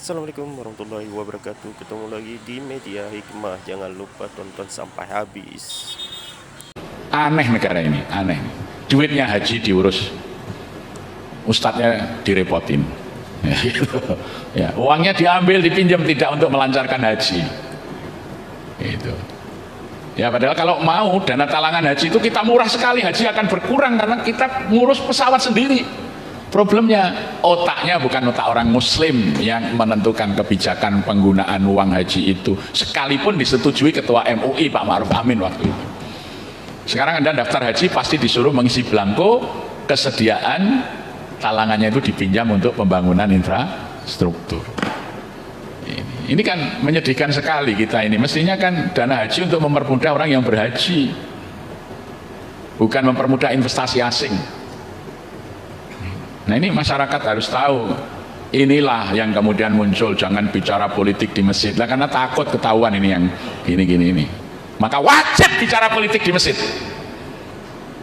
Assalamualaikum warahmatullahi wabarakatuh. Ketemu lagi di Media Hikmah. Jangan lupa tonton sampai habis. Aneh negara ini, aneh. Duitnya haji diurus, ustadznya direpotin. Ya, gitu. Ya, uangnya diambil, dipinjam tidak untuk melancarkan haji. Gitu. Ya, padahal kalau mau dana talangan haji itu kita murah sekali, haji akan berkurang karena kita ngurus pesawat sendiri. Problemnya otaknya bukan otak orang muslim yang menentukan kebijakan penggunaan uang haji itu, sekalipun disetujui ketua MUI Pak Ma'ruf Amin waktu itu. Sekarang Anda daftar haji pasti disuruh mengisi belangko kesediaan talangannya itu dipinjam untuk pembangunan infrastruktur. Ini kan menyedihkan sekali kita ini. Mestinya kan dana haji untuk mempermudah orang yang berhaji, bukan mempermudah investasi asing. Nah, ini masyarakat harus tahu. Inilah yang kemudian muncul, jangan bicara politik di masjid lah, karena takut ketahuan ini yang gini-gini ini. Maka wajib bicara politik di masjid.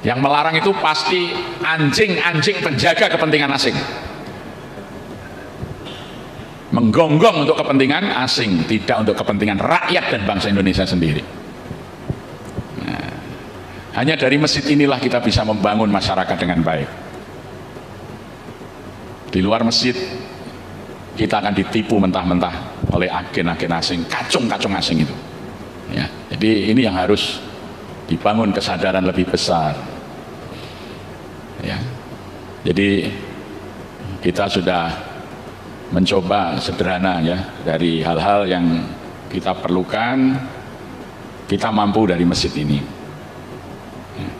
Yang melarang itu pasti anjing-anjing penjaga kepentingan asing, menggonggong untuk kepentingan asing, tidak untuk kepentingan rakyat dan bangsa Indonesia sendiri. Nah, hanya dari masjid inilah kita bisa membangun masyarakat dengan baik. Di luar masjid kita akan ditipu mentah-mentah oleh agen-agen asing, kacung-kacung asing itu. Ya, jadi ini yang harus dibangun kesadaran lebih besar. Ya, jadi kita sudah mencoba sederhana ya, dari hal-hal yang kita perlukan, kita mampu dari masjid ini. Ya.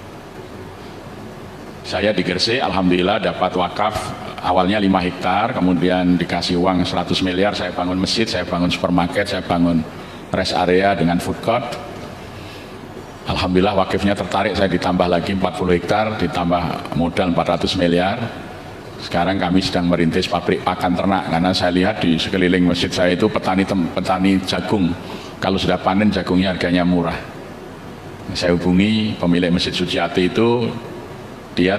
Saya di Gresik, alhamdulillah dapat wakaf awalnya 5 hektar, kemudian dikasih uang 100 miliar, saya bangun masjid, saya bangun supermarket, saya bangun rest area dengan food court. Alhamdulillah wakifnya tertarik, saya ditambah lagi 40 hektar, ditambah modal 400 miliar. Sekarang kami sedang merintis pabrik pakan ternak, karena saya lihat di sekeliling masjid saya itu petani jagung. Kalau sudah panen jagungnya harganya murah. Saya hubungi pemilik Masjid Suciati itu, dia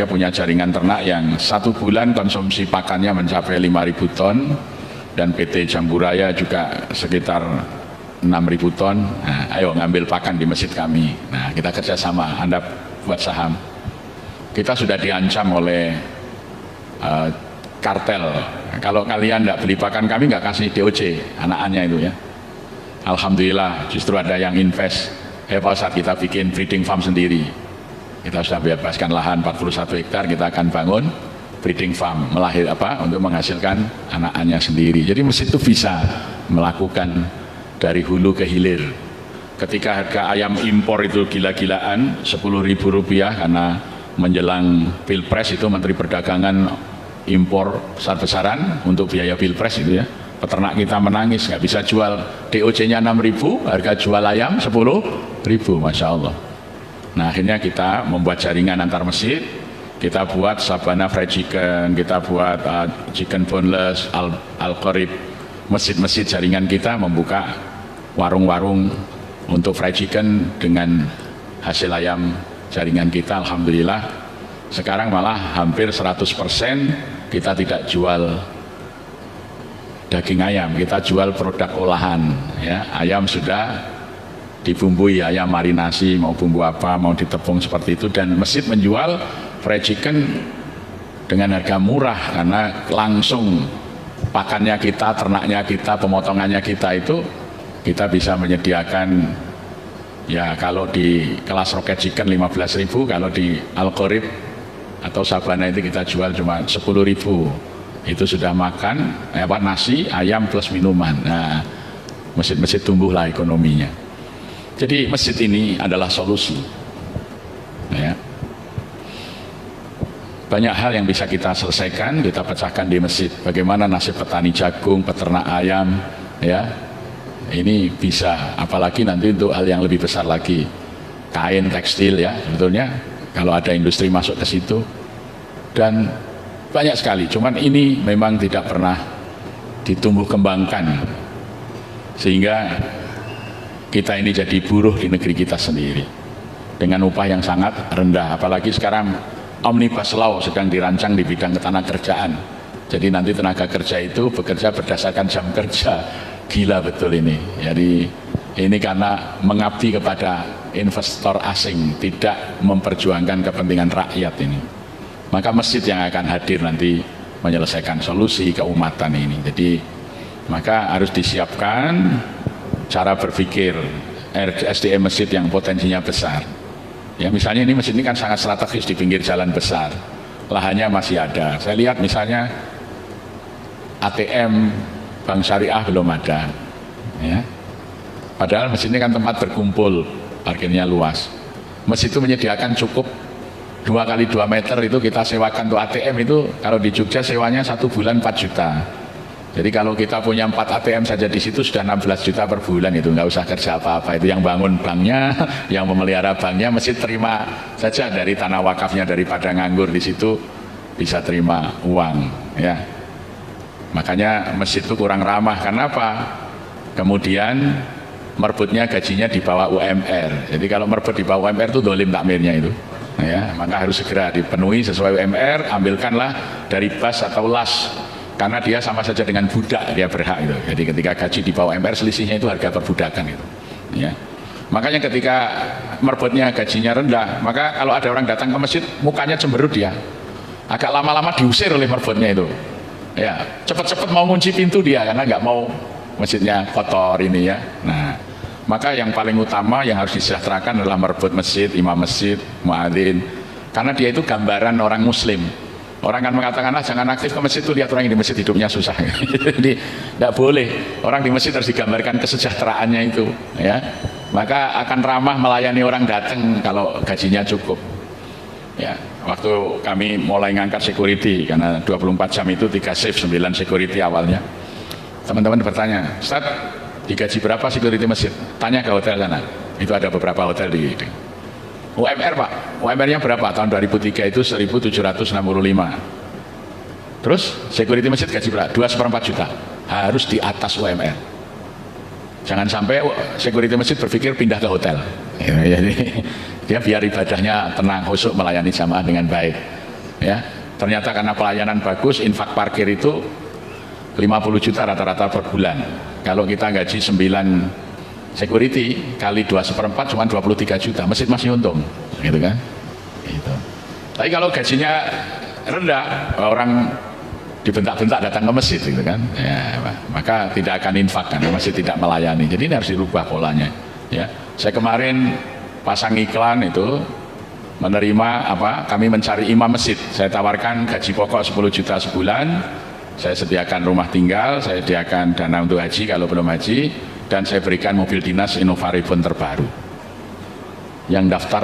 punya jaringan ternak yang 1 bulan konsumsi pakannya mencapai 5.000 ton, dan PT Jamburaya juga sekitar 6.000 ton. Nah, ayo ngambil pakan di masjid kami. Nah, kita kerjasama, Anda buat saham. Kita sudah diancam oleh kartel. Kalau kalian tidak beli pakan kami, nggak kasih DOC anak-anaknya itu ya. Alhamdulillah justru ada yang invest. Pak Ustadz, kita bikin breeding farm sendiri. Kita sudah bebaskan lahan 41 hektar, kita akan bangun breeding farm, untuk menghasilkan anak-anaknya sendiri. Jadi masjid itu bisa melakukan dari hulu ke hilir. Ketika harga ayam impor itu gila-gilaan, Rp10.000 karena menjelang Pilpres itu Menteri Perdagangan impor besar-besaran untuk biaya Pilpres itu ya. Peternak kita menangis, nggak bisa jual, DOC-nya 6.000, harga jual ayam 10.000, Masya Allah. Nah, akhirnya kita membuat jaringan antar masjid, kita buat Sabana Fried Chicken, kita buat Chicken Boneless, Al-Qorib. Masjid-masjid jaringan kita membuka warung-warung untuk fried chicken dengan hasil ayam jaringan kita. Alhamdulillah sekarang malah hampir 100% kita tidak jual daging ayam, kita jual produk olahan ya. Ayam sudah dibumbui, ayam marinasi, mau bumbu apa, mau ditepung seperti itu, dan masjid menjual fried chicken dengan harga murah karena langsung pakannya kita, ternaknya kita, pemotongannya kita itu kita bisa menyediakan ya. Kalau di kelas rocket chicken 15.000, kalau di Al-Qorib atau Sabana itu kita jual cuma 10.000. Itu sudah makan nasi, ayam plus minuman. Nah, masjid-masjid tumbuhlah ekonominya. Jadi masjid ini adalah solusi ya. Banyak hal yang bisa kita selesaikan, kita pecahkan di masjid. Bagaimana nasib petani jagung, peternak ayam ya, ini bisa. Apalagi nanti untuk hal yang lebih besar lagi, kain, tekstil ya, sebetulnya kalau ada industri masuk ke situ. Dan banyak sekali, cuman ini memang tidak pernah ditumbuh kembangkan, sehingga kita ini jadi buruh di negeri kita sendiri dengan upah yang sangat rendah. Apalagi sekarang Omnibus Law sedang dirancang di bidang ketenagakerjaan, Jadi nanti tenaga kerja itu bekerja berdasarkan jam kerja. Gila betul ini. Jadi ini karena mengabdi kepada investor asing, tidak memperjuangkan kepentingan rakyat ini. Maka masjid yang akan hadir nanti menyelesaikan solusi keumatan ini. Jadi maka harus disiapkan cara berpikir SDM masjid yang potensinya besar. Ya misalnya ini masjid ini kan sangat strategis di pinggir jalan besar, lahannya masih ada. Saya lihat misalnya ATM Bank Syariah belum ada, ya. Padahal masjid ini kan tempat berkumpul, parkirnya luas. Masjid itu menyediakan cukup 2 kali 2 meter itu kita sewakan untuk ATM itu, kalau di Jogja sewanya 1 bulan 4 juta. Jadi kalau kita punya 4 ATM saja di situ sudah 16 juta per bulan, itu nggak usah kerja apa-apa. Itu yang bangun banknya, yang memelihara banknya, masjid terima saja dari tanah wakafnya, daripada nganggur di situ bisa terima uang, ya. Makanya masjid itu kurang ramah. Kenapa? Kemudian merebutnya gajinya di bawah UMR. Jadi kalau merebut di bawah UMR itu dolim takmirnya itu, ya. Maka harus segera dipenuhi sesuai UMR. Ambilkanlah dari bas atau las, karena dia sama saja dengan budak, dia berhak itu. Jadi ketika gaji di bawah UMR, selisihnya itu harga perbudakan itu, ya. Makanya ketika merebutnya gajinya rendah, maka kalau ada orang datang ke masjid mukanya cemberut, dia agak lama-lama diusir oleh merebutnya itu. Ya, cepat-cepat mau kunci pintu dia karena nggak mau masjidnya kotor ini, ya. Nah, maka yang paling utama yang harus disejahterakan adalah merebut masjid, imam masjid, muadzin, karena dia itu gambaran orang muslim. Orang kan mengatakan, jangan aktif ke masjid, itu lihat orang yang di masjid hidupnya susah. Jadi tidak boleh, orang di masjid harus digambarkan kesejahteraannya itu, ya. Maka akan ramah melayani orang datang kalau gajinya cukup, ya. Waktu kami mulai ngangkat security, karena 24 jam itu 3 shift, 9 security awalnya, teman-teman bertanya, Ustaz, digaji berapa security masjid? Tanya ke hotel sana, itu ada beberapa hotel di UMR, Pak. UMR-nya berapa? Tahun 2003 itu 1.765. Terus security masjid gaji berapa? 2,4 juta. Harus di atas UMR. Jangan sampai security masjid berpikir pindah ke hotel. Jadi dia biar ibadahnya tenang, khusyuk, melayani jamaah dengan baik, ya. Ternyata karena pelayanan bagus, infak parkir itu 50 juta rata-rata per bulan. Kalau kita gaji 9 security kali 2/4 cuma 23 juta, masjid masih untung, gitu kan. Gitu. Tapi kalau gajinya rendah, orang dibentak-bentak datang ke masjid, gitu kan, ya, maka tidak akan infak karena masjid tidak melayani. Jadi ini harus dirubah polanya, ya. Saya kemarin pasang iklan itu, menerima kami mencari imam masjid. Saya tawarkan gaji pokok 10 juta sebulan, saya sediakan rumah tinggal, saya sediakan dana untuk haji kalau belum haji, dan saya berikan mobil dinas Innova Reborn terbaru. Yang daftar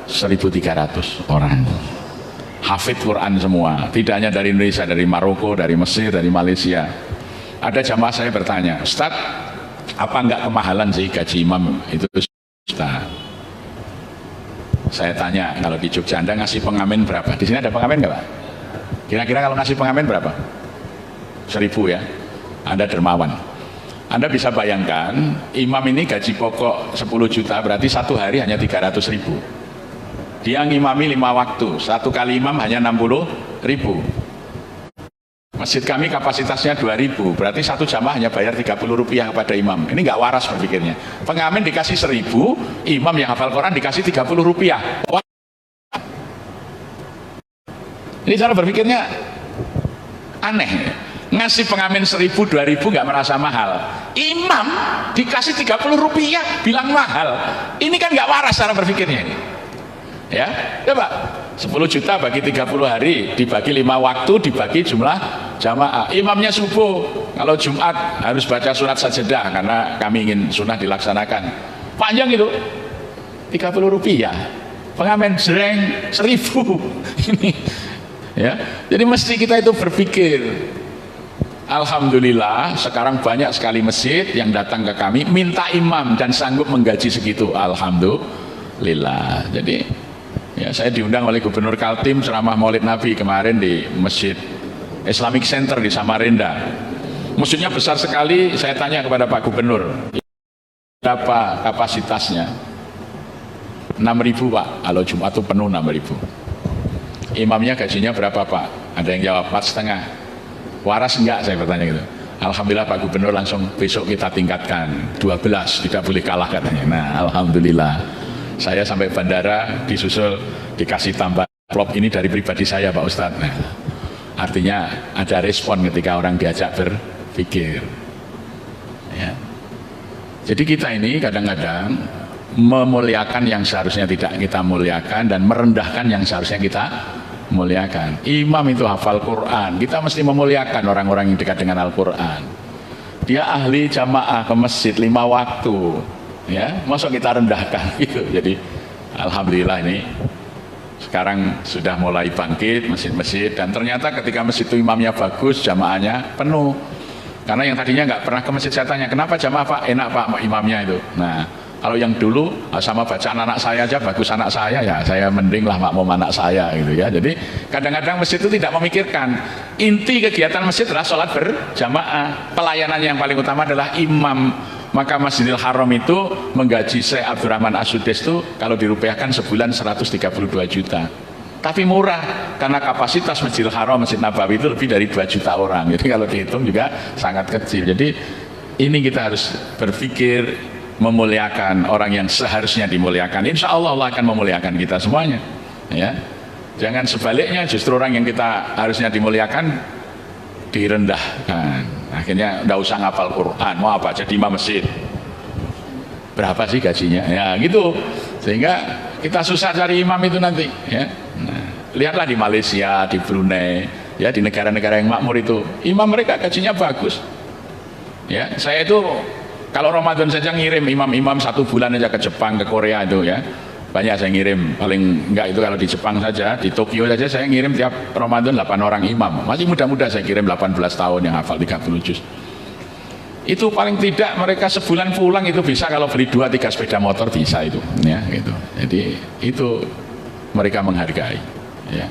1.300 orang, hafid Quran semua, tidak hanya dari Indonesia, dari Maroko, dari Mesir, dari Malaysia. Ada jamaah saya bertanya, Ustaz, apa enggak kemahalan sih gaji imam itu, Ustaz? Saya tanya, kalau di Jogja Anda ngasih pengamen berapa? Di sini ada pengamen nggak, Pak? Kira-kira kalau ngasih pengamen berapa? 1.000, ya. Anda dermawan. Anda bisa bayangkan, imam ini gaji pokok 10 juta, berarti satu hari hanya 300.000. Dia ngimami 5 waktu, satu kali imam hanya 60.000. Masjid kami kapasitasnya 2.000, berarti satu jamaah hanya bayar 30 rupiah kepada imam. Ini nggak waras berpikirnya. Pengamen dikasih 1.000, imam yang hafal Quran dikasih 30 rupiah. Wah. Ini cara berpikirnya aneh. Ngasih pengamen 1.000, 2.000 nggak merasa mahal. Imam dikasih 30 rupiah bilang mahal. Ini kan nggak waras cara berpikirnya ini. Ya, coba 10 juta bagi 30 hari, dibagi 5 waktu, dibagi jumlah jamaah. Imamnya subuh, kalau Jumat harus baca surat sajadah karena kami ingin sunnah dilaksanakan. Panjang itu, 30 rupiah. Pengamen sereng 1.000. Ini, ya. Jadi mesti kita itu berpikir. Alhamdulillah sekarang banyak sekali masjid yang datang ke kami minta imam dan sanggup menggaji segitu. Alhamdulillah. Jadi ya, saya diundang oleh Gubernur Kaltim ceramah Maulid Nabi kemarin di Masjid Islamic Center di Samarinda. Masjidnya besar sekali. Saya tanya kepada Pak Gubernur, berapa kapasitasnya? 6.000, Pak. Kalau Jumat itu penuh 6.000. Imamnya gajinya berapa, Pak? Ada yang jawab 4,5. Waras enggak, saya bertanya gitu. Alhamdulillah Pak Gubernur langsung besok kita tingkatkan 12, tidak boleh kalah katanya. Nah alhamdulillah, saya sampai bandara disusul dikasih tambah plop ini dari pribadi saya Pak Ustadz. Nah, artinya ada respon ketika orang diajak berpikir. Ya. Jadi kita ini kadang-kadang memuliakan yang seharusnya tidak kita muliakan dan merendahkan yang seharusnya kita muliakan. Imam itu hafal Quran, kita mesti memuliakan orang-orang yang dekat dengan Al-Quran. Dia ahli jamaah ke masjid 5 waktu, ya, masa kita rendahkan gitu. Jadi alhamdulillah ini sekarang sudah mulai bangkit masjid-masjid, dan ternyata ketika masjid itu imamnya bagus, jamaahnya penuh. Karena yang tadinya nggak pernah ke masjid, saya tanya kenapa jamaah Pak, enak Pak imamnya itu. Nah kalau yang dulu sama bacaan anak saya aja bagus anak saya, ya saya mending lah makmum anak saya gitu ya. Jadi kadang-kadang masjid itu tidak memikirkan inti kegiatan masjid adalah sholat berjamaah. Pelayanan yang paling utama adalah imam. Maka Masjidil Haram itu menggaji Syekh Abdurrahman As-Sudais itu kalau dirupiahkan sebulan 132 juta. Tapi murah karena kapasitas Masjidil Haram, Masjid Nabawi itu lebih dari 2 juta orang. Jadi kalau dihitung juga sangat kecil. Jadi ini kita harus berpikir memuliakan orang yang seharusnya dimuliakan. Insya Allah Allah akan memuliakan kita semuanya, ya. Jangan sebaliknya, justru orang yang kita harusnya dimuliakan direndahkan. Akhirnya nggak usah ngapal Quran, mau apa jadi imam masjid, berapa sih gajinya, ya gitu. Sehingga kita susah cari imam itu nanti, ya. Nah, lihatlah di Malaysia, di Brunei, ya, di negara-negara yang makmur itu imam mereka gajinya bagus, ya. Saya itu kalau Ramadan saja ngirim imam-imam 1 bulan aja ke Jepang, ke Korea itu, ya. Banyak saya ngirim, paling enggak itu kalau di Jepang saja, di Tokyo saja saya ngirim tiap Ramadan 8 orang imam. Masih muda-muda saya kirim 18 tahun yang hafal 30 juz. Itu paling tidak mereka sebulan pulang itu bisa, kalau beli 2-3 sepeda motor bisa itu, ya gitu. Jadi itu mereka menghargai, ya.